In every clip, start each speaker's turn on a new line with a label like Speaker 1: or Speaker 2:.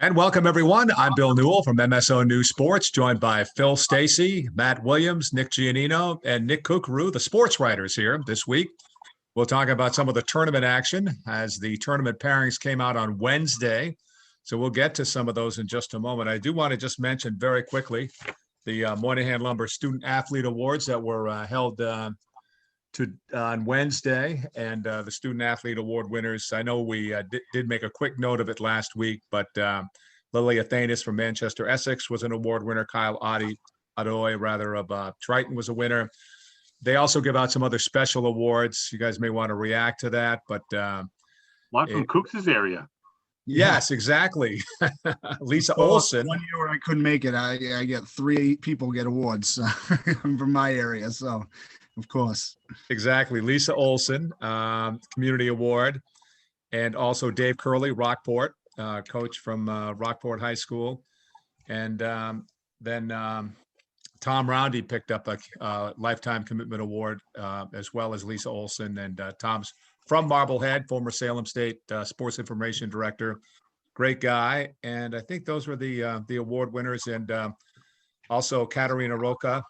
Speaker 1: And welcome, everyone. I'm Bill Newell from MSO News Sports, joined by Phil Stacy, Matt Williams, Nick Giannino, and Nick Kukru, the sports writers here this week. We'll talk about some of the tournament action as the tournament pairings came out on Wednesday. So we'll get to some of those in just a moment. I do want to just mention very quickly the Moynihan Lumber Student Athlete Awards that were held on Wednesday, and the Student Athlete Award winners. I know we did make a quick note of it last week, but Lily Athanas from Manchester, Essex was an award winner. Kyle Adoy of Triton was a winner. They also give out some other special awards. You guys may want to react to that, but
Speaker 2: a lot from Cooks's area.
Speaker 1: Yes, exactly. Lisa Olson.
Speaker 3: 1 year when I couldn't make it, I get 3 people get awards from my area. So, of course.
Speaker 1: Exactly. Lisa Olson, Community Award, and also Dave Curley, Rockport, coach from Rockport High School. And then Tom Roundy picked up a Lifetime Commitment Award, as well as Lisa Olson. And Tom's from Marblehead, former Salem State Sports Information Director. Great guy. And I think those were the award winners. And also Katerina Rocha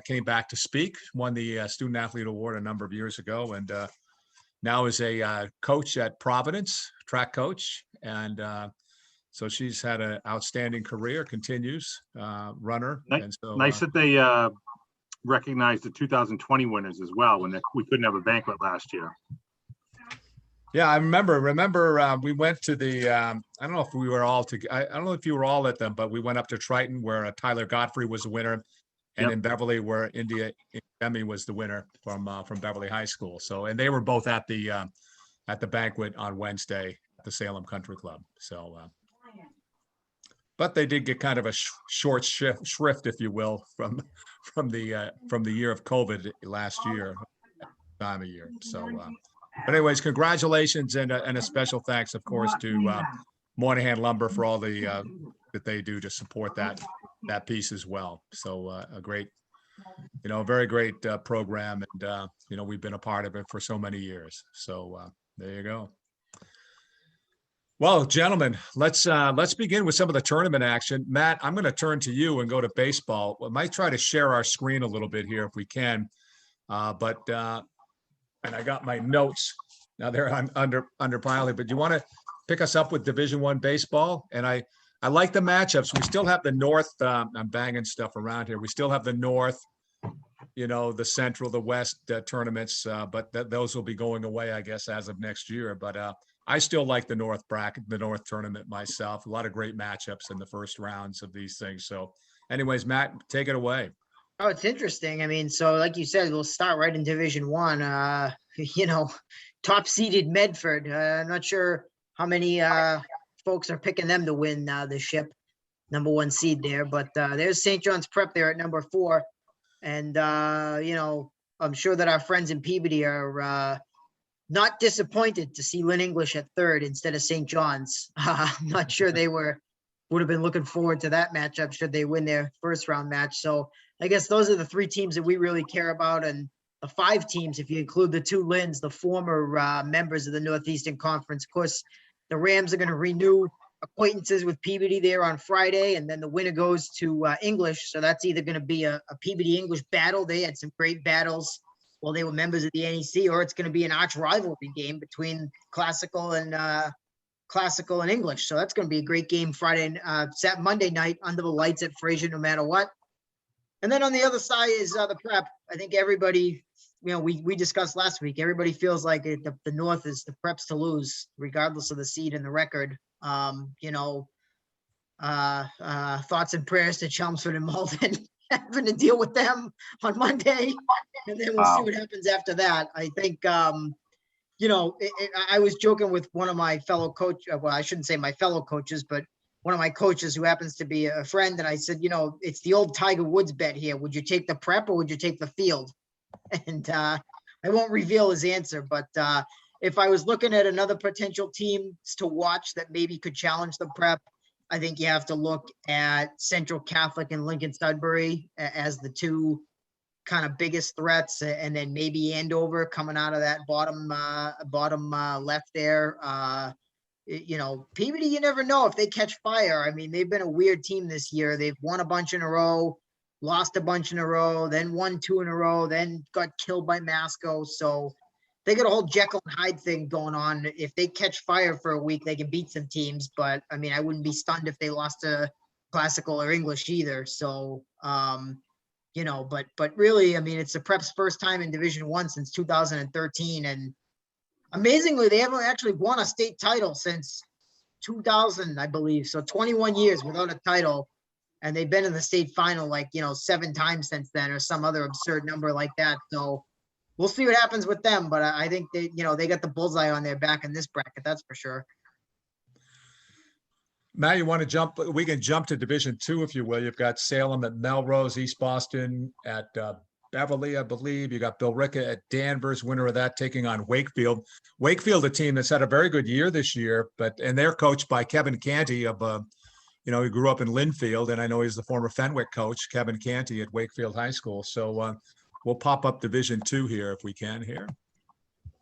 Speaker 1: came back to speak, won the Student Athlete Award a number of years ago, and now is a coach at Providence, track coach. And so she's had an outstanding career, continues, runner.
Speaker 2: Nice,
Speaker 1: and so,
Speaker 2: nice that they recognized the 2020 winners as well when we couldn't have a banquet last year.
Speaker 1: Yeah, I remember we went to the, I don't know if we were all I don't know if you were all at them, but we went up to Triton where Tyler Godfrey was the winner, and in Beverly where India Emi was the winner from Beverly High School. So, and they were both at the banquet on Wednesday at the Salem Country Club. So, but they did get kind of a short shrift, if you will, from the year of COVID last year, time of year. So, but anyways, congratulations and a special thanks, of course, to Moynihan Lumber for all the that they do to support that piece as well. So a great, very great program, and we've been a part of it for so many years. So there you go. Well, gentlemen, let's begin with some of the tournament action. Matt, I'm going to turn to you and go to baseball. We might try to share our screen a little bit here if we can, and I got my notes now. They're under piling, but do you want to pick us up with Division I baseball? And I like the matchups. We still have the North. I'm banging stuff around here. We still have the North, the Central, the West tournaments, but those will be going away, I guess, as of next year. But I still like the North bracket, the North tournament myself. A lot of great matchups in the first rounds of these things. So anyways, Matt, take it away.
Speaker 4: Oh, it's interesting. I mean, so like you said, we'll start right in Division I. Top seeded Medford. I'm not sure how many folks are picking them to win the ship, number 1 seed there. But there's St. John's Prep there at number 4. And, I'm sure that our friends in Peabody are not disappointed to see Lynn English at 3rd instead of St. John's. I'm not sure they would have been looking forward to that matchup should they win their first round match. So I guess those are the 3 teams that we really care about. And the 5 teams, if you include the 2 Lynn's, the former members of the Northeastern Conference. Of course, the Rams are going to renew acquaintances with Peabody there on Friday, and then the winner goes to English. So that's either going to be a Peabody English battle. They had some great battles while they were members of the NEC, or it's going to be an arch rivalry game between classical and English. So that's going to be a great game Monday night under the lights at Fraser, no matter what. And then on the other side is the Prep. I think everybody, we discussed last week, everybody feels like the North is the Preps to lose, regardless of the seed and the record. Thoughts and prayers to Chelmsford and Malden having to deal with them on Monday. And then we'll see what happens after that. I think, I was joking with one of my fellow coaches. Well, I shouldn't say my fellow coaches, but one of my coaches who happens to be a friend. And I said, it's the old Tiger Woods bet here. Would you take the Prep or would you take the field? And I won't reveal his answer, but if I was looking at another potential team to watch that maybe could challenge the Prep, I think you have to look at Central Catholic and Lincoln Sudbury as the 2 kind of biggest threats, and then maybe Andover coming out of that bottom left there. Peabody, you never know if they catch fire. I mean, they've been a weird team this year. They've won a bunch in a row, lost a bunch in a row, then won 2 in a row, then got killed by Masco. So they got a whole Jekyll and Hyde thing going on. If they catch fire for a week, they can beat some teams. But I mean, I wouldn't be stunned if they lost to Classical or English either. So, but really, I mean, it's the Prep's first time in Division I since 2013, and amazingly, they haven't actually won a state title since 2000, I believe. So 21 years without a title, and they've been in the state final 7 times since then, or some other absurd number like that. So we'll see what happens with them, but I think they got the bullseye on their back in this bracket, that's for sure.
Speaker 1: Matt, you want to jump? We can jump to Division II, if you will. You've got Salem at Melrose, East Boston at Beverly, I believe. You got Billerica at Danvers, winner of that, taking on Wakefield. Wakefield, a team that's had a very good year this year, and they're coached by Kevin Canty of, he grew up in Linfield, and I know he's the former Fenwick coach, Kevin Canty at Wakefield High School. So we'll pop up Division II here if we can here.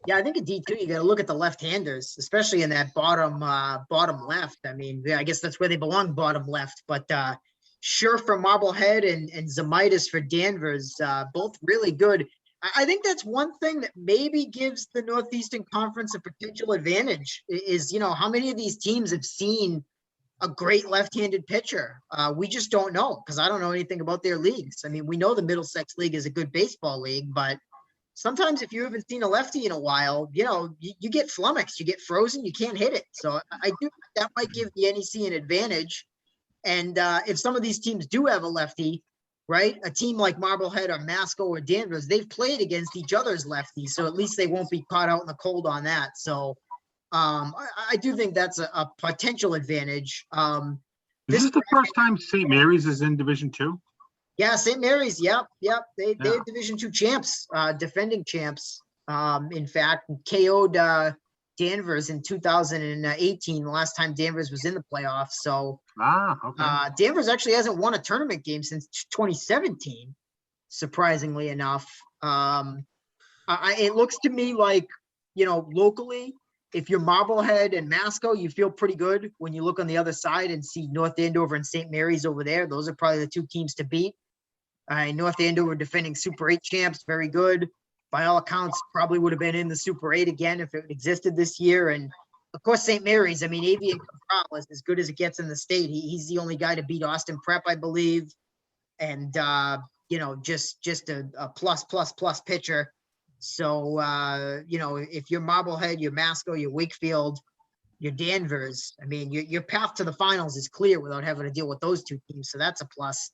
Speaker 4: Yeah, I think in D2, you got to look at the left-handers, especially in that bottom left. I mean, I guess that's where they belong, bottom left. But Sure for Marblehead and Zamitis for Danvers, both really good. I think that's one thing that maybe gives the Northeastern Conference a potential advantage is, how many of these teams have seen a great left-handed pitcher? We just don't know because I don't know anything about their leagues. I mean, we know the Middlesex League is a good baseball league, but sometimes if you haven't seen a lefty in a while, you get flummoxed, you get frozen, you can't hit it. So I do think that might give the NEC an advantage. And if some of these teams do have a lefty, right, a team like Marblehead or Masco or Danvers, they've played against each other's lefties. So at least they won't be caught out in the cold on that. So I do think that's a potential advantage.
Speaker 2: Is this the first time St. Mary's is in Division II?
Speaker 4: Yeah, St. Mary's. Yep. They're Division II champs, defending champs. In fact, KO'd Danvers in 2018, the last time Danvers was in the playoffs. So
Speaker 2: okay.
Speaker 4: Danvers actually hasn't won a tournament game since 2017, surprisingly enough. It looks to me like, locally, if you're Marblehead and Masco, you feel pretty good when you look on the other side and see North Andover and St. Mary's over there. Those are probably the 2 teams to beat. North Andover defending Super 8 champs, very good. By all accounts, probably would have been in the Super 8 again if it existed this year. And of course, St. Mary's, I mean, Avian Cabral is as good as it gets in the state. He's the only guy to beat Austin Prep, I believe. And, just a plus pitcher. So, if you're Marblehead, you're Masco, you're Wakefield, you're Danvers, I mean, your path to the finals is clear without having to deal with those 2 teams. So that's a plus.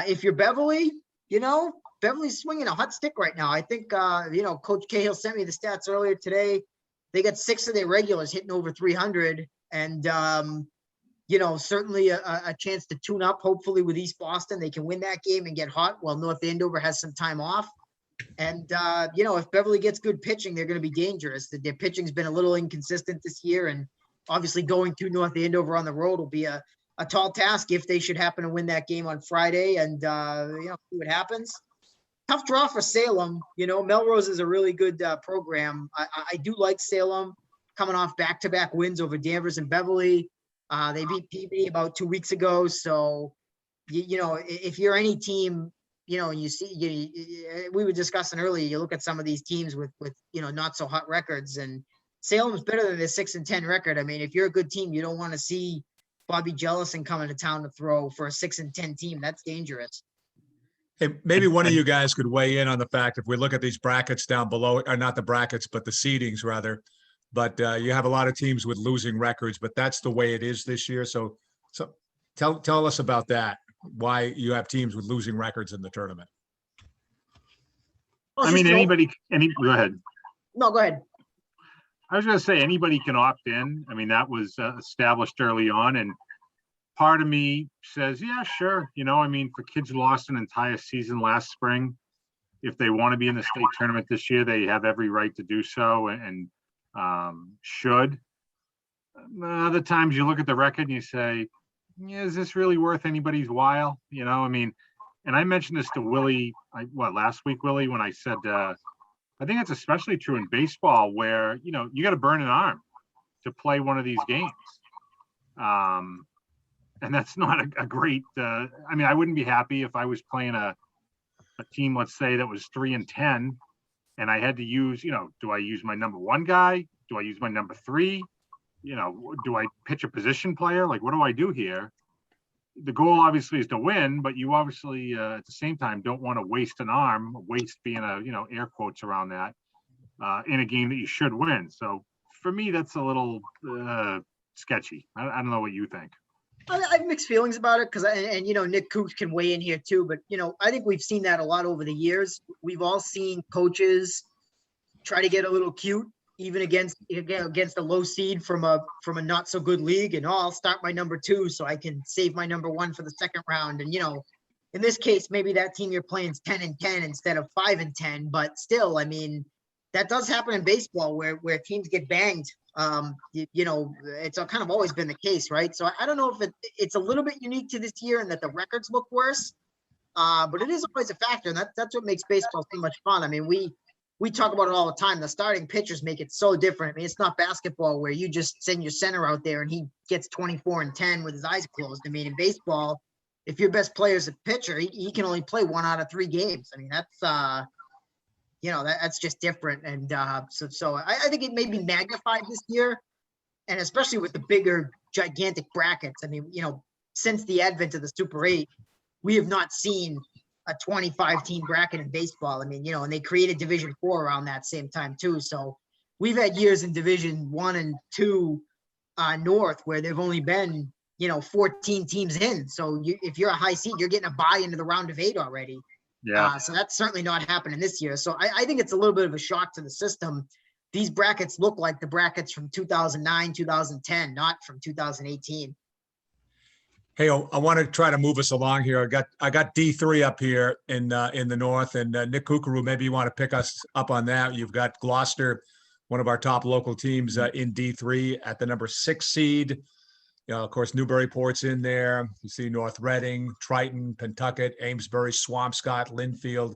Speaker 4: If you're Beverly, Beverly's swinging a hot stick right now. I think, Coach Cahill sent me the stats earlier today. They got 6 of their regulars hitting over 300 and, certainly a chance to tune up. Hopefully with East Boston, they can win that game and get hot while North Andover has some time off. And, if Beverly gets good pitching, they're going to be dangerous. Their pitching's been a little inconsistent this year. And obviously going to North Andover on the road will be a tall task if they should happen to win that game on Friday and, see what happens. Tough draw for Salem. Melrose is a really good program. I do like Salem coming off back-to-back wins over Danvers and Beverly. They beat Peabody about 2 weeks ago. So, if you're any team, and you see, we were discussing earlier, you look at some of these teams with not so hot records, and Salem's better than their 6-10 record. I mean, if you're a good team, you don't want to see Bobby Jellison coming to town to throw for a 6-10 team. That's dangerous.
Speaker 1: Hey, maybe one of you guys could weigh in on the fact, if we look at these brackets down below, or not the brackets, but the seedings rather, but you have a lot of teams with losing records, but that's the way it is this year. So tell us about that, why you have teams with losing records in the tournament.
Speaker 2: Go ahead.
Speaker 4: No, go ahead.
Speaker 2: I was going to say anybody can opt in. I mean, that was established early on, and part of me says, yeah, sure. For kids who lost an entire season last spring, if they want to be in the state tournament this year, they have every right to do so and should. Other times you look at the record and you say, yeah, is this really worth anybody's while? And I mentioned this to Willie, last week, Willie, when I said, I think that's especially true in baseball where, you got to burn an arm. to play one of these games. And that's not a great, I mean, I wouldn't be happy if I was playing a team, let's say, that was 3-10, and I had to use, do I use my number one guy? Do I use my number three? Do I pitch a position player? Like, what do I do here? The goal obviously is to win, but you obviously at the same time don't want to waste an arm, waste being air quotes around that, in a game that you should win. So for me, that's a little sketchy. I don't know what you think.
Speaker 4: I have mixed feelings about it because, Nick Cooks can weigh in here too, but, I think we've seen that a lot over the years. We've all seen coaches try to get a little cute, even against a low seed from a not so good league. And I'll start my number two so I can save my number one for the second round. And, in this case, maybe that team you're playing is 10-10 instead of 5-10, but still, I mean, that does happen in baseball where teams get banged. It's kind of always been the case, right? So I don't know if it's a little bit unique to this year and that the records look worse, but it is always a factor, and that's what makes baseball so much fun. I mean, we talk about it all the time. The starting pitchers make it so different. I mean, it's not basketball where you just send your center out there and he gets 24-10 with his eyes closed. I mean, in baseball, if your best player is a pitcher, he can only play 1 out of 3 games. I mean, that's that's just different. And so I think it may be magnified this year, and especially with the bigger, gigantic brackets. I mean, since the advent of the Super 8, we have not seen a 25-team bracket in baseball. I mean, and they created Division 4 around that same time too. So we've had years in Division 1 and 2 North where there've only been, 14 teams in. So if you're a high seed, you're getting a bye into the round of 8 already.
Speaker 2: Yeah.
Speaker 4: So that's certainly not happening this year. So I think it's a little bit of a shock to the system. These brackets look like the brackets from 2009, 2010, not from 2018.
Speaker 1: Hey, I want to try to move us along here. I got D3 up here in the north, and Nick Kukuru, maybe you want to pick us up on that. You've got Gloucester, one of our top local teams, in D3 at the number 6 seed. Of course, Newburyport's in there. You see North Reading, Triton, Pentucket, Amesbury, Swampscott, Linfield,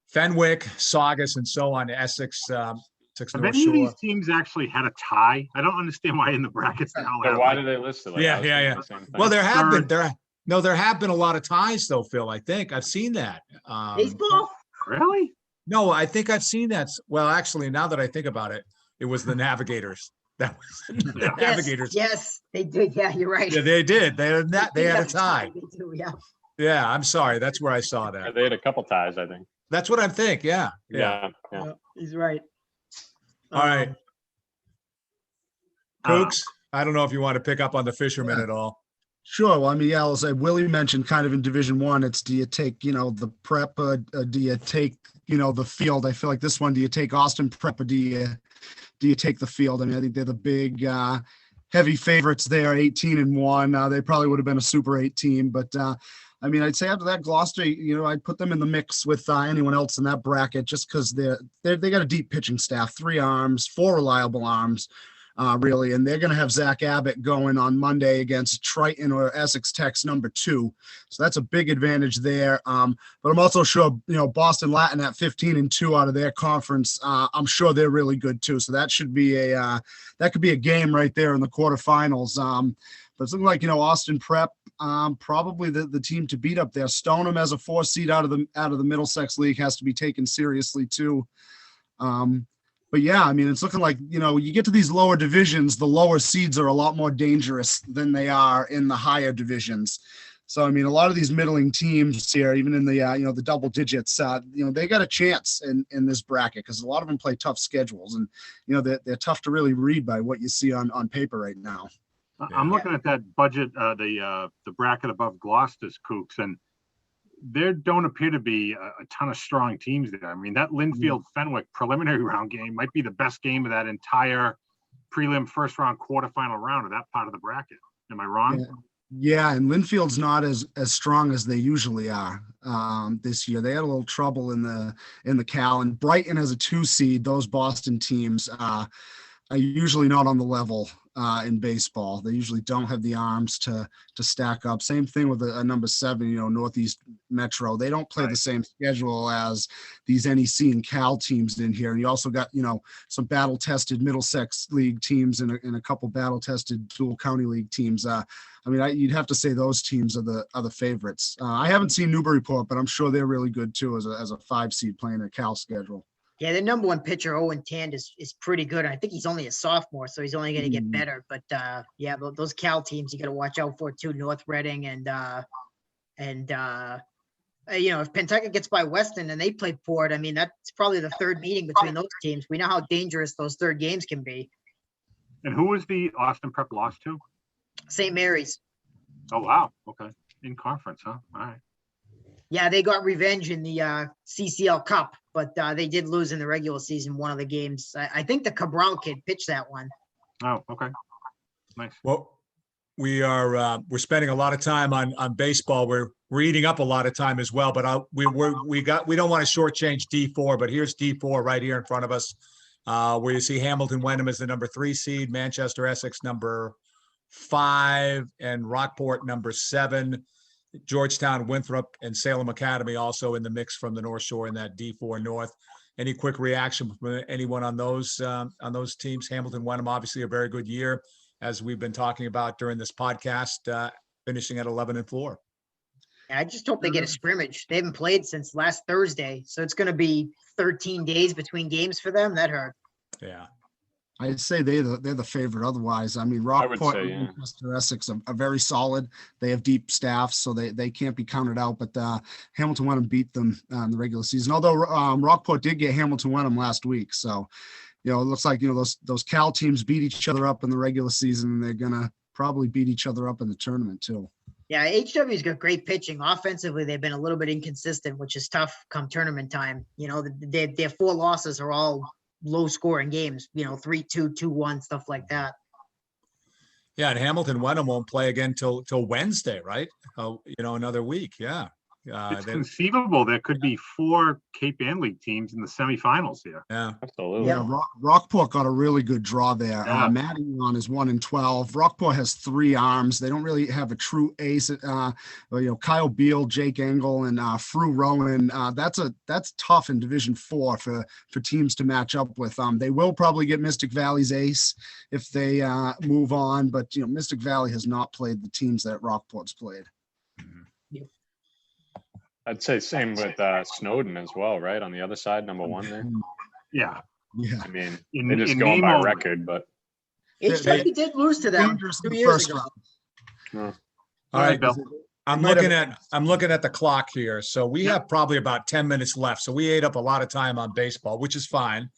Speaker 1: Fenwick, Saugus, and so on. Essex, Essex
Speaker 2: Have
Speaker 1: North
Speaker 2: any of
Speaker 1: Shore.
Speaker 2: these teams actually had a tie? I don't understand why in the brackets they all
Speaker 5: So
Speaker 2: have,
Speaker 5: why
Speaker 2: like,
Speaker 5: do they list it? Like,
Speaker 1: Yeah,
Speaker 5: I was
Speaker 1: yeah,
Speaker 5: thinking
Speaker 1: yeah.
Speaker 5: the same thing.
Speaker 1: Well, there have been a
Speaker 2: Third.
Speaker 1: lot of ties, though, Phil. I think I've seen that.
Speaker 4: Baseball?
Speaker 2: Really?
Speaker 1: No, I think I've seen that. Well, actually, now that I think about it, it was the Navigators. That was the
Speaker 2: Yeah.
Speaker 1: Navigators.
Speaker 4: Yes, they did. Yeah, you're right.
Speaker 1: Yeah, they did. They had a
Speaker 4: Yes,
Speaker 1: tie.
Speaker 4: they do, yeah.
Speaker 1: Yeah, I'm sorry. That's where I saw that.
Speaker 5: They had a couple ties, I think.
Speaker 1: That's what I'm thinking. Yeah.
Speaker 5: Yeah.
Speaker 4: Yeah, he's right.
Speaker 1: All right.
Speaker 2: Uh,
Speaker 1: Kooks, I don't know if you want to pick up on the fishermen at all.
Speaker 3: Sure. Well, I mean, yeah, I'll say Willie mentioned kind of in Division 1, it's do you take, the prep, do you take, the field? I feel like this one, do you take Austin Prep or do you take the field? I mean, I think they're the big heavy favorites there, 18-1. They probably would have been a Super 8 team, but I mean, I'd say after that, Gloucester, I'd put them in the mix with anyone else in that bracket just because they got a deep pitching staff, 3 arms, 4 reliable arms. Really, and they're going to have Zach Abbott going on Monday against Triton or Essex Tech's number 2, so that's a big advantage there. But I'm also sure Boston Latin at 15-2 out of their conference. I'm sure they're really good too. So that should be that could be a game right there in the quarterfinals. But it's looking like Austin Prep probably the team to beat up there. Stoneham as a 4 seed out of the Middlesex League has to be taken seriously too. But yeah, I mean, it's looking like, you get to these lower divisions, the lower seeds are a lot more dangerous than they are in the higher divisions. So, I mean, a lot of these middling teams here, even in the, the double digits, they got a chance in this bracket because a lot of them play tough schedules and, they're tough to really read by what you see on paper right now.
Speaker 2: I'm looking at that budget, the bracket above Gloucester's, Kooks, and there don't appear to be a ton of strong teams there. I mean, that Linfield Fenwick preliminary round game might be the best game of that entire prelim first round quarterfinal round of that part of the bracket. Am I wrong?
Speaker 3: Yeah, and Linfield's not as strong as they usually are this year. They had a little trouble in the Cal, and Brighton as a 2 seed. Those Boston teams are usually not on the level in baseball. They usually don't have the arms to stack up. Same thing with a number 7, Northeast Metro. They don't play the same schedule as these NEC and Cal teams in here. And you also got, some battle-tested Middlesex League teams and a couple battle-tested Dual County League teams. You'd have to say those teams are the favorites. I haven't seen Newburyport, but I'm sure they're really good too as a 5 seed playing a Cal schedule.
Speaker 4: Yeah, the number 1 pitcher, Owen Tand, is pretty good. I think he's only a sophomore, so he's only going to get better. But those Cal teams you got to watch out for too. North Reading and if Pentucket gets by Weston and they play Port, that's probably the 3rd meeting between those teams. We know how dangerous those 3rd games can be.
Speaker 2: And who was the Austin Prep lost to?
Speaker 4: St. Mary's.
Speaker 2: Oh, wow. Okay. In conference, huh? All right.
Speaker 4: Yeah, they got revenge in the CCL Cup, but they did lose in the regular season one of the games. I think the Cabral kid pitched that one.
Speaker 2: Oh, okay. Nice.
Speaker 1: Well, we're spending a lot of time on baseball. We're eating up a lot of time as well, but we don't want to shortchange D4, but here's D4 right here in front of us, where you see Hamilton Wenham as the number 3 seed, Manchester Essex number 5, and Rockport number 7. Georgetown, Winthrop, and Salem Academy also in the mix from the North Shore in that D4 North. Any quick reaction from anyone on those teams? Hamilton Wenham, obviously a very good year, as we've been talking about during this podcast, finishing at 11-4.
Speaker 4: I just hope they get a scrimmage. They haven't played since last Thursday, so it's going to be 13 days between games for them. That hurt.
Speaker 1: Yeah.
Speaker 3: I'd say they're the favorite. Otherwise, Rockport
Speaker 5: say,
Speaker 3: and Manchester Essex are very solid. They have deep staffs, so they can't be counted out. But Hamilton Wenham beat them in the regular season. Although Rockport did get Hamilton Wenham last week, so it looks like those Cal teams beat each other up in the regular season, and they're gonna probably beat each other up in the tournament too.
Speaker 4: Yeah, HW's got great pitching. Offensively, they've been a little bit inconsistent, which is tough come tournament time. Their 4 losses are all low scoring games, 3-2, 2-1, stuff like that.
Speaker 1: Yeah, and Hamilton Wenham won't play again till Wednesday, right? Another week. Yeah.
Speaker 2: It's conceivable there could be 4 Cape Ann League teams in the semifinals here.
Speaker 1: Yeah,
Speaker 5: Absolutely.
Speaker 3: Yeah, Rockport got a really good draw there.
Speaker 2: Yeah.
Speaker 3: Maddington is 1-12. Rockport has 3 arms. They don't really have a true ace. Kyle Beal, Jake Engel, and Fru Rowan. That's tough in Division 4 for teams to match up with. They will probably get Mystic Valley's ace if they move on, but Mystic Valley has not played the teams that Rockport's played.
Speaker 5: I'd say same with Snowden as well, right? On the other side, number 1 there.
Speaker 2: Yeah.
Speaker 3: Yeah.
Speaker 5: I mean,
Speaker 2: In-
Speaker 5: they're just
Speaker 2: in
Speaker 5: going
Speaker 2: name
Speaker 5: by
Speaker 2: only.
Speaker 5: record, but
Speaker 4: HW did lose to them
Speaker 3: Dangerous in
Speaker 4: 2
Speaker 3: the
Speaker 4: years
Speaker 3: first
Speaker 4: ago.
Speaker 3: round.
Speaker 1: all right.
Speaker 2: Bill.
Speaker 1: I'm looking at the clock here. So we have probably about 10 minutes left. So we ate up a lot of time on baseball, which is fine.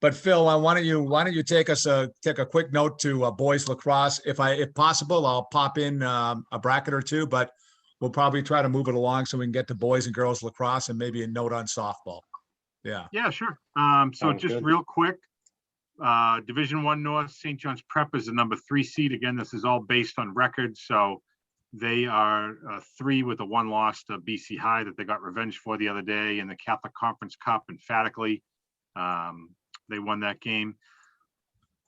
Speaker 1: But Phil, why don't you take a quick note to boys lacrosse? If possible, I'll pop in a bracket or 2, but we'll probably try to move it along so we can get to boys and girls lacrosse and maybe a note on softball. Yeah.
Speaker 2: Yeah, sure. So
Speaker 5: Sounds
Speaker 2: just
Speaker 5: good.
Speaker 2: real quick, Division 1 North, St. John's Prep is the number 3 seed. Again, this is all based on records. So they are 3 with a 1 loss to BC High that they got revenge for the other day in the Catholic Conference Cup emphatically. They won that game.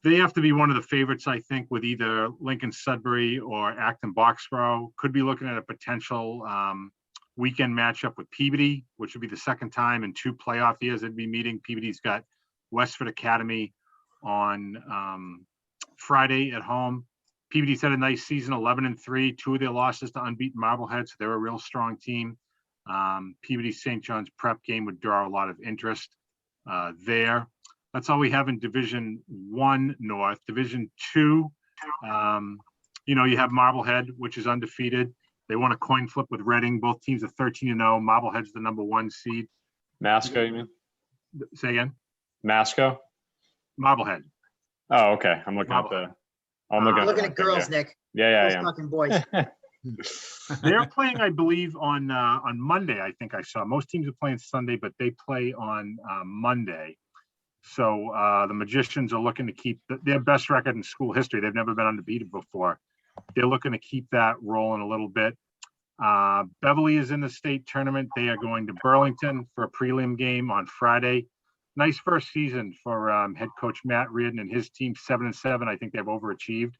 Speaker 2: They have to be one of the favorites, I think, with either Lincoln Sudbury or Acton Boxborough. Could be looking at a potential weekend matchup with Peabody, which would be the second time in 2 playoff years they'd be meeting. Peabody's got Westford Academy on Friday at home. Peabody's had a nice season, 11-3. 2 of their losses to unbeaten Marblehead, so they're a real strong team. Peabody St. John's Prep game would draw a lot of interest there. That's all we have in Division 1 North. Division 2, you have Marblehead, which is undefeated. They won a coin flip with Reading. Both teams are 13-0. Marblehead's the number 1 seed.
Speaker 5: Masco, you mean?
Speaker 2: Say again?
Speaker 5: Masco?
Speaker 2: Marblehead.
Speaker 5: Oh, okay. I'm looking at the. I'm looking,
Speaker 4: Looking
Speaker 5: at
Speaker 4: at
Speaker 5: the
Speaker 4: girls,
Speaker 5: thing,
Speaker 4: Nick.
Speaker 5: Yeah,
Speaker 4: Girls
Speaker 5: yeah,
Speaker 4: talking boys.
Speaker 2: They're playing, I believe, on Monday. I think I saw. Most teams are playing Sunday, but they play on Monday. So the Magicians are looking to keep their best record in school history. They've never been undefeated before. They're looking to keep that rolling a little bit. Beverly is in the state tournament. They are going to Burlington for a prelim game on Friday. nice first season for head coach Matt Reardon and his team, 7-7. I think they've overachieved.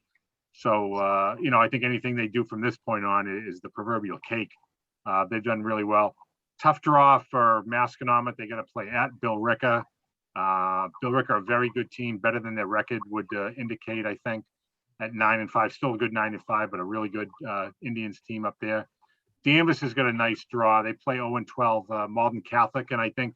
Speaker 2: So, I think anything they do from this point on is the proverbial cake. They've done really well. Tough draw for Masconomet. They got to play at Bill Ricker. Bill Ricker, a very good team, better than their record would indicate, I think, at 9-5. Still a good 9-5, but a really good Indians team up there. Danvers has got a nice draw. They play 0-12 Malden Catholic, and I think,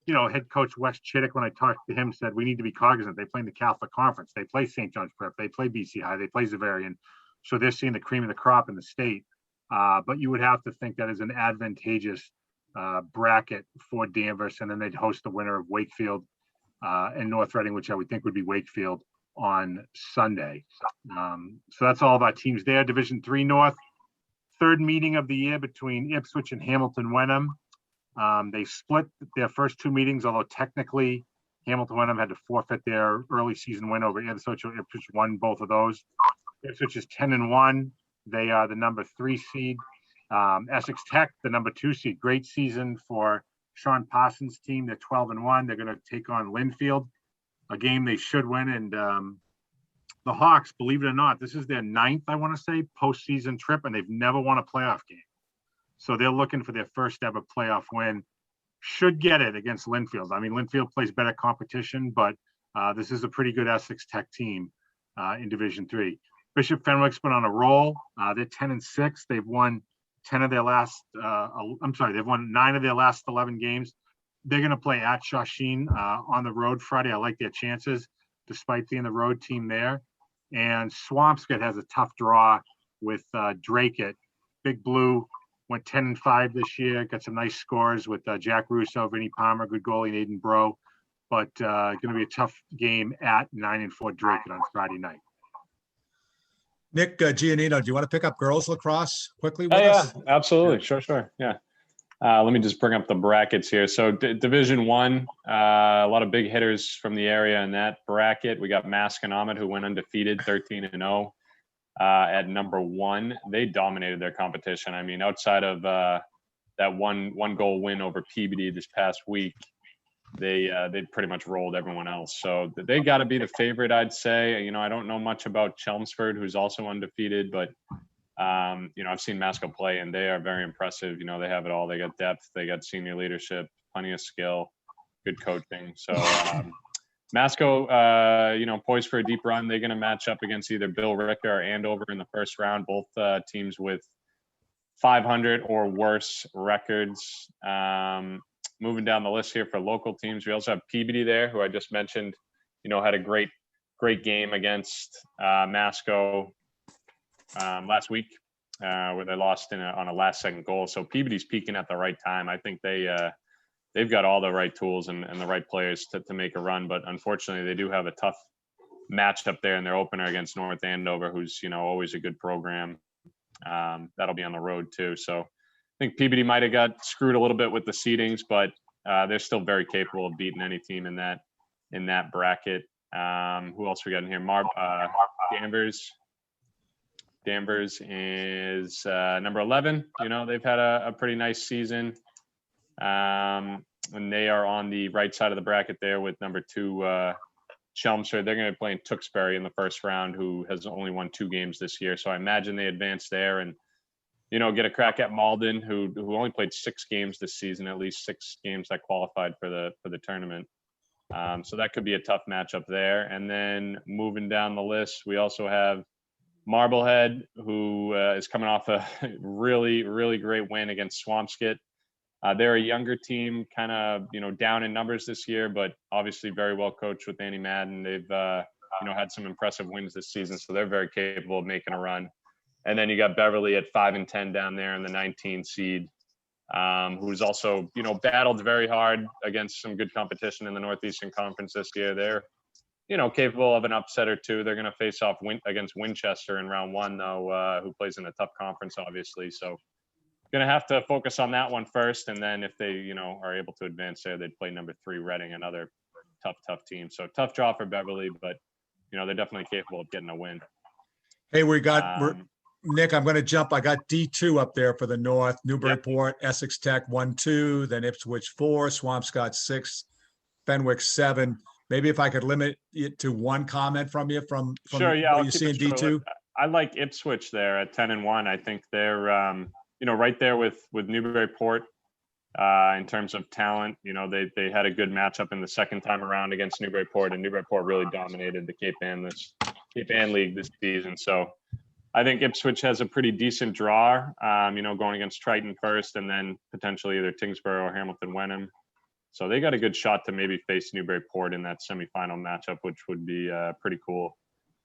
Speaker 2: head coach Wes Chittick, when I talked to him, said we need to be cognizant. They play in the Catholic Conference. They play St. John's Prep. They play BC High. They play Xaverian. So they're seeing the cream of the crop in the state. But you would have to think that is an advantageous bracket for Danvers, and then they'd host the winner of Wakefield and North Reading, which I would think would be Wakefield on Sunday. So that's all of our teams there. Division III North, third meeting of the year between Ipswich and Hamilton Wenham. They split their first two meetings, although technically Hamilton Wenham had to forfeit their early season win over Ipswich. Ipswich won both of those. Ipswich is 10-1. They are the number 3 seed. Essex Tech, the number 2 seed. Great season for Sean Parsons' team. They're 12-1. They're going to take on Linfield, a game they should win. And the Hawks, believe it or not, this is their 9th, I want to say, postseason trip, and they've never won a playoff game. So they're looking for their first ever playoff win. Should get it against Linfield. I mean, Linfield plays better competition, but this is a pretty good Essex Tech team in Division III. Bishop Fenwick's been on a roll. They're 10-6. They've won 10 of their last. They've won 9 of their last 11 games. They're going to play at Shawsheen on the road Friday. I like their chances, despite being the road team there. And Swampscott has a tough draw with Drake at Big Blue. Went 10-5 this year. Got some nice scores with Jack Russo, Vinnie Palmer, good goalie, and Aiden Bro. But going to be a tough game at 9-4 Drake on Friday night.
Speaker 1: Nick Giannino, do you want to pick up girls lacrosse quickly with
Speaker 5: Yeah,
Speaker 1: us?
Speaker 5: absolutely. Sure. Yeah. Let me just bring up the brackets here. So Division I, a lot of big hitters from the area in that bracket. We got Masconomet, who went undefeated, 13-0 at number 1. They dominated their competition. I mean, outside of that one goal win over Peabody this past week, they pretty much rolled everyone else. So they got to be the favorite, I'd say. I don't know much about Chelmsford, who's also undefeated, but I've seen Masco play, and they are very impressive. They have it all. They got depth, they got senior leadership, plenty of skill, good coaching. So Masco, poised for a deep run. They're going to match up against either Bill Ricker or Andover in the first round, both teams with 500 or worse records. Moving down the list here for local teams, we also have Peabody there, who I just mentioned, had a great game against Masco last week, where they lost on a last-second goal. So Peabody's peaking at the right time. I think they've got all the right tools and the right players to make a run. But unfortunately, they do have a tough matchup there in their opener against North Andover, who's always a good program. That'll be on the road too. So I think Peabody might have got screwed a little bit with the seedings, but they're still very capable of beating any team in that bracket. Who else we got in here? Danvers. Danvers is number 11. They've had a pretty nice season. And they are on the right side of the bracket there with number 2, Chelmsford. They're going to be playing Tewksbury in the first round, who has only won 2 games this year. So I imagine they advance there and, get a crack at Malden, who only played 6 games this season, at least 6 games that qualified for the tournament. So that could be a tough matchup there. And then moving down the list, we also have Marblehead, who is coming off a really, really great win against Swampscott. They're a younger team, kind of, down in numbers this year, but obviously very well coached with Andy Madden. They've, had some impressive wins this season, so they're very capable of making a run. And then you got Beverly at 5-10 down there in the 19 seed, who's also, battled very hard against some good competition in the Northeastern Conference this year. They're, capable of an upset or two. They're going to face off against Winchester in round 1, though, who plays in a tough conference, obviously. So going to have to focus on that one first. And then if they, are able to advance there, they'd play number 3 Reading, another tough team. So tough draw for Beverly, but, they're definitely capable of getting a win.
Speaker 1: Hey, Nick, I'm going to jump. I got D2 up there for the North, Newburyport, Essex Tech 1-2, then Ipswich 4, Swampscott 6, Fenwick 7. Maybe if I could limit it to one comment from you from
Speaker 5: Sure, yeah,
Speaker 1: what
Speaker 5: I'll
Speaker 1: you
Speaker 5: keep
Speaker 1: see in
Speaker 5: it short.
Speaker 1: D2.
Speaker 5: I like Ipswich there at 10-1. I think they're right there with Newburyport in terms of talent. They had a good matchup in the second time around against Newburyport, and Newburyport really dominated the Cape Ann League this season. So I think Ipswich has a pretty decent draw, going against Triton first, and then potentially either Tingsboro or Hamilton Wenham. So they got a good shot to maybe face Newburyport in that semifinal matchup, which would be pretty cool.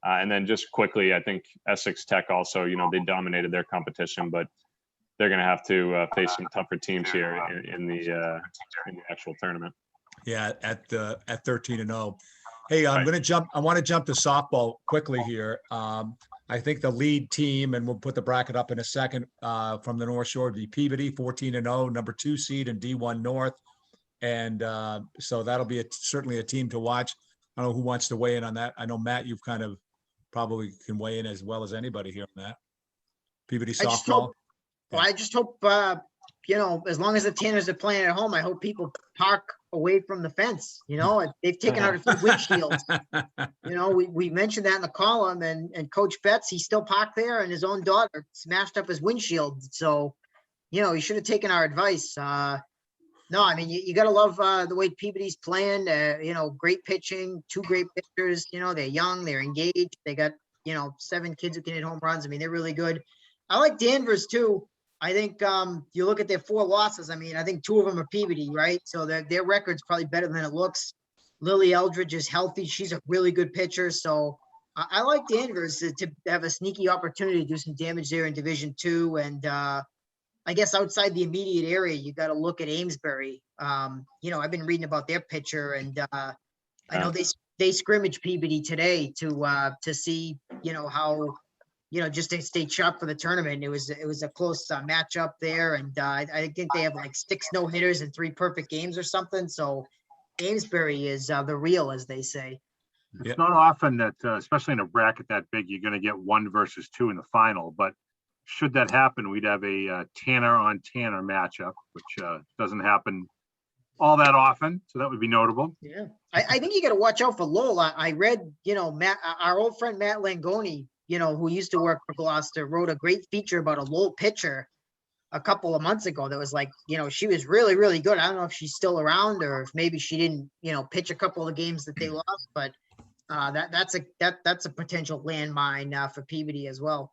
Speaker 5: And then just quickly, I think Essex Tech also, they dominated their competition, but they're going to have to face some tougher teams here in the actual tournament.
Speaker 1: Yeah, at 13-0. Hey, I want to jump to softball quickly here. I think the lead team, and we'll put the bracket up in a second, from the North Shore would be Peabody, 14-0, number 2 seed in D1 North. And so that'll be certainly a team to watch. I don't know who wants to weigh in on that. I know, Matt, you've kind of probably can weigh in as well as anybody here on that. Peabody softball.
Speaker 4: I just hope, as long as the Tanners are playing at home, I hope people park away from the fence. They've taken out a few windshields. We mentioned that in the column, and Coach Betts, he still parked there, and his own daughter smashed up his windshield. So, he should have taken our advice. No, I mean, you got to love the way Peabody's playing. Great pitching, 2 great pitchers. They're young, they're engaged. They got 7 kids who can hit home runs. I mean, they're really good. I like Danvers too. I think you look at their 4 losses. I mean, I think 2 of them are Peabody, right? So their record's probably better than it looks. Lily Eldridge is healthy. She's a really good pitcher. So I like Danvers to have a sneaky opportunity to do some damage there in Division 2. And I guess outside the immediate area, you got to look at Amesbury. I've been reading about their pitcher, and I know they scrimmaged Peabody today to see, how, just to stay sharp for the tournament. It was a close matchup there, and I think they have like 6 no-hitters and 3 perfect games or something. So Amesbury is the real, as they say.
Speaker 2: It's not often that, especially in a bracket that big, you're going to get 1 versus 2 in the final, but should that happen, we'd have a Tanner on Tanner matchup, which doesn't happen all that often. So that would be notable.
Speaker 4: Yeah. I think you got to watch out for Lowell. I read, Matt, our old friend, Matt Langoni, who used to work for Gloucester, wrote a great feature about a Lowell pitcher a couple of months ago that was like, she was really, really good. I don't know if she's still around or if maybe she didn't, pitch a couple of games that they lost, but that's a potential landmine for Peabody as well.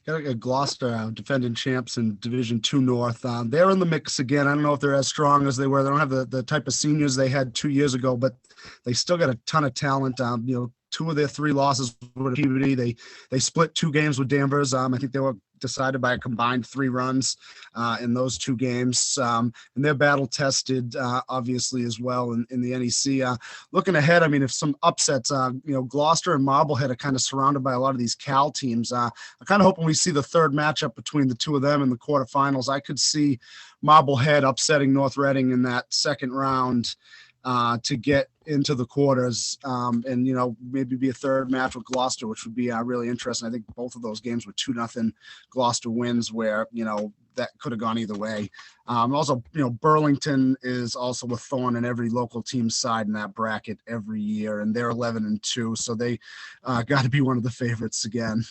Speaker 3: Got Gloucester, defending champs in Division 2 North. They're in the mix again. I don't know if they're as strong as they were. They don't have the type of seniors they had 2 years ago, but they still got a ton of talent. 2 of their 3 losses were to Peabody. They split 2 games with Danvers. I think they were decided by a combined 3 runs in those 2 games. And they're battle tested, obviously, as well in the NEC. Looking ahead, I mean, if some upsets, Gloucester and Marblehead are kind of surrounded by a lot of these Cal teams. I'm kind of hoping we see the 3rd matchup between the 2 of them in the quarterfinals. I could see Marblehead upsetting North Reading in that 2nd round to get into the quarters, and maybe be a 3rd match with Gloucester, which would be really interesting. I think both of those games were 2-0 Gloucester wins, where that could have gone either way. Also, Burlington is also a thorn in every local team's side in that bracket every year, and they're 11-2, so they got to be one of the favorites again.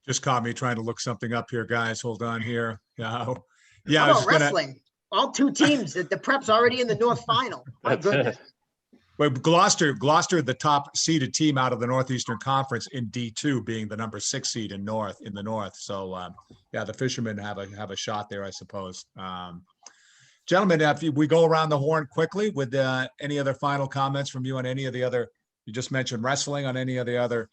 Speaker 1: Just caught me trying to look something up here, guys. Hold on here.
Speaker 4: How about wrestling? All 2 teams. The prep's already in the North Final. My goodness.
Speaker 1: Well, Gloucester, the top seeded team out of the Northeastern Conference in D2, being the number 6 seed in the North. So, the Fishermen have a shot there, I suppose. Gentlemen, if we go around the horn quickly with any other final comments from you on any of the other, you just mentioned wrestling, on any of the other,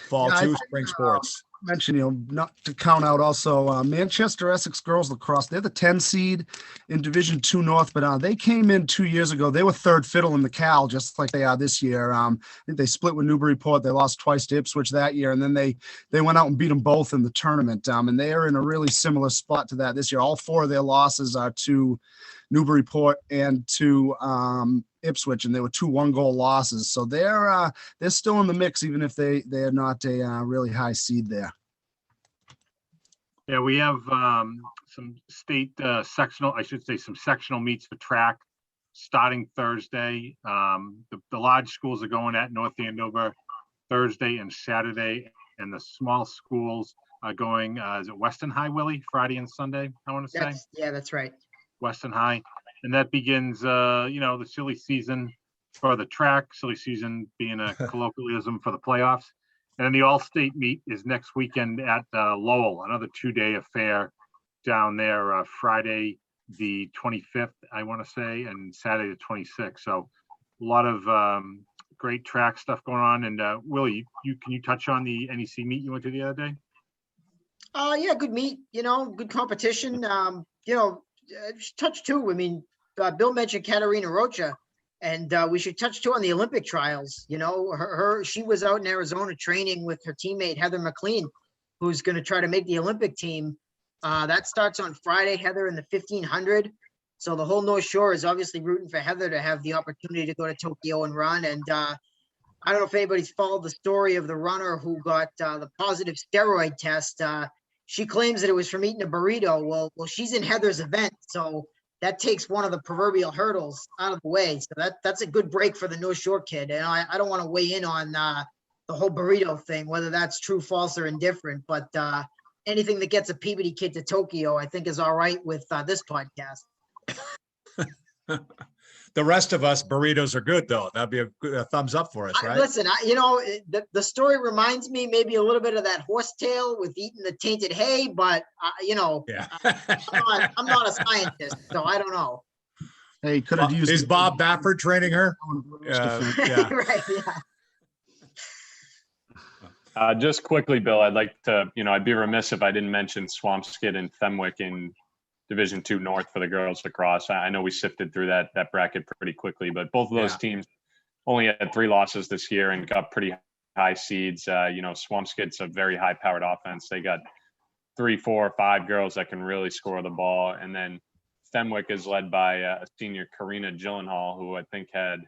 Speaker 1: fall 2 spring sports.
Speaker 3: Mention, not to count out also Manchester Essex girls lacrosse. They're the 10 seed in Division 2 North, but they came in 2 years ago. They were 3rd fiddle in the Cal, just like they are this year. I think they split with Newburyport. They lost twice to Ipswich that year, and then they went out and beat them both in the tournament. And they are in a really similar spot to that this year. All 4 of their losses are to Newburyport and to Ipswich, and they were 2 one-goal losses. So they're still in the mix, even if they're not a really high seed there.
Speaker 2: Yeah, we have some state sectional, I should say some sectional meets for track starting Thursday. The large schools are going at North Andover Thursday and Saturday, and the small schools are going, is it Weston High, Willie? Friday and Sunday, I want to say.
Speaker 4: Yeah, that's right.
Speaker 2: Weston High. And that begins, the silly season for the track, silly season being a colloquialism for the playoffs. And then the all-state meet is next weekend at Lowell, another 2-day affair down there, Friday, the 25th, I want to say, and Saturday, the 26th. So a lot of great track stuff going on. And Willie, can you touch on the NEC meet you went to the other day?
Speaker 4: Yeah, good meet, good competition. Just touch too. I mean, Bill mentioned Katarina Rocha, and we should touch too on the Olympic trials. She was out in Arizona training with her teammate Heather McLean, who's going to try to make the Olympic team. That starts on Friday, Heather, in the 1500. So the whole North Shore is obviously rooting for Heather to have the opportunity to go to Tokyo and run. And I don't know if anybody's followed the story of the runner who got the positive steroid test. She claims that it was from eating a burrito. Well, she's in Heather's event, so that takes one of the proverbial hurdles out of the way. So that's a good break for the North Shore kid. And I don't want to weigh in on the whole burrito thing, whether that's true, false, or indifferent. But anything that gets a Peabody kid to Tokyo, I think, is all right with this podcast.
Speaker 1: The rest of us, burritos are good, though. That'd be a thumbs up for us, right?
Speaker 4: Listen, the story reminds me maybe a little bit of that horsetail with eating the tainted hay, but
Speaker 1: Yeah.
Speaker 4: I'm not a scientist, so I don't know.
Speaker 3: Hey, could have used.
Speaker 1: Is Bob Baffert training her? Yeah.
Speaker 4: Right, yeah.
Speaker 5: Just quickly, Bill, I'd like to, I'd be remiss if I didn't mention Swampscott and Fenwick in Division II North for the girls lacrosse. I know we sifted through that bracket pretty quickly, but both of those teams only had 3 losses this year and got pretty high seeds. Swampscott's a very high-powered offense. They got 3, 4, 5 girls that can really score the ball. And then Fenwick is led by a senior, Karina Gyllenhaal, who I think had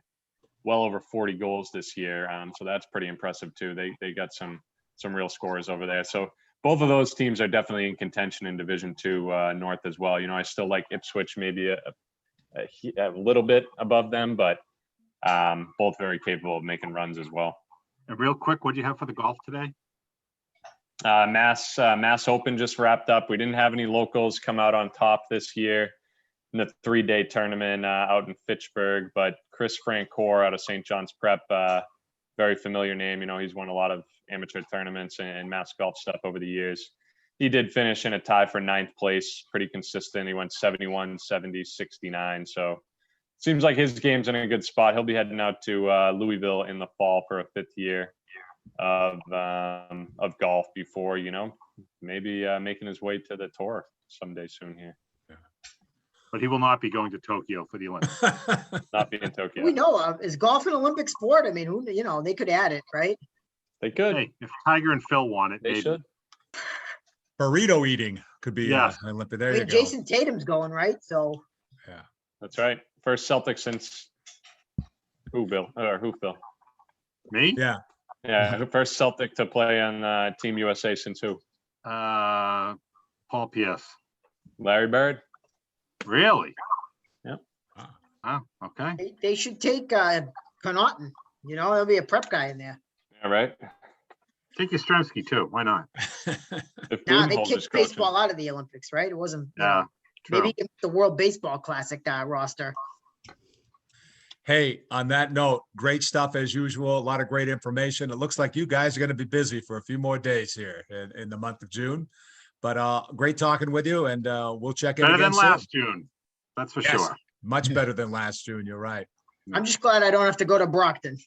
Speaker 5: well over 40 goals this year. So that's pretty impressive too. They got some real scorers over there. So both of those teams are definitely in contention in Division II North as well. I still like Ipswich maybe a little bit above them, but both very capable of making runs as well.
Speaker 2: And real quick, what do you have for the golf today?
Speaker 5: Mass Open just wrapped up. We didn't have any locals come out on top this year in the 3-day tournament out in Fitchburg, but Chris Francoeur out of St. John's Prep, very familiar name. He's won a lot of amateur tournaments and mass golf stuff over the years. He did finish in a tie for 9th place, pretty consistent. He went 71, 70, 69. So seems like his game's in a good spot. He'll be heading out to Louisville in the fall for a 5th year of golf before, maybe making his way to the tour someday soon here.
Speaker 2: But he will not be going to Tokyo for the Olympics.
Speaker 5: Not be in Tokyo.
Speaker 4: We know of. Is golf an Olympic sport? I mean, they could add it, right?
Speaker 5: They could.
Speaker 2: Hey, if Tiger and Phil want it,
Speaker 5: They
Speaker 2: maybe.
Speaker 5: should.
Speaker 1: Burrito eating could be an Olympic. There
Speaker 4: I mean,
Speaker 1: you go.
Speaker 4: Jason Tatum's going, right? So
Speaker 1: Yeah.
Speaker 5: That's right. First Celtic since who, Bill? Or who, Phil?
Speaker 2: Me?
Speaker 1: Yeah.
Speaker 5: Yeah, first Celtic to play on Team USA since who?
Speaker 2: Paul P.S.
Speaker 5: Larry Bird.
Speaker 2: Really?
Speaker 5: Yep.
Speaker 2: Oh, okay.
Speaker 4: they should take Connaughton. There'll be a prep guy in there.
Speaker 5: Yeah, right.
Speaker 2: Take Yastrzemski too. Why not?
Speaker 5: If
Speaker 4: Nah, they
Speaker 5: Budenholzer's
Speaker 4: kicked
Speaker 5: coaching.
Speaker 4: baseball out of the Olympics, right? It wasn't.
Speaker 2: Yeah. True.
Speaker 4: Maybe the World Baseball Classic roster.
Speaker 1: Hey, on that note, great stuff as usual. A lot of great information. It looks like you guys are going to be busy for a few more days here in the month of June. But great talking with you, and we'll check in
Speaker 2: Better
Speaker 1: again
Speaker 2: than
Speaker 1: soon.
Speaker 2: last June. That's for
Speaker 1: Yes,
Speaker 2: sure.
Speaker 1: much better than last June. You're right.
Speaker 4: I'm just glad I don't have to go to Brockton.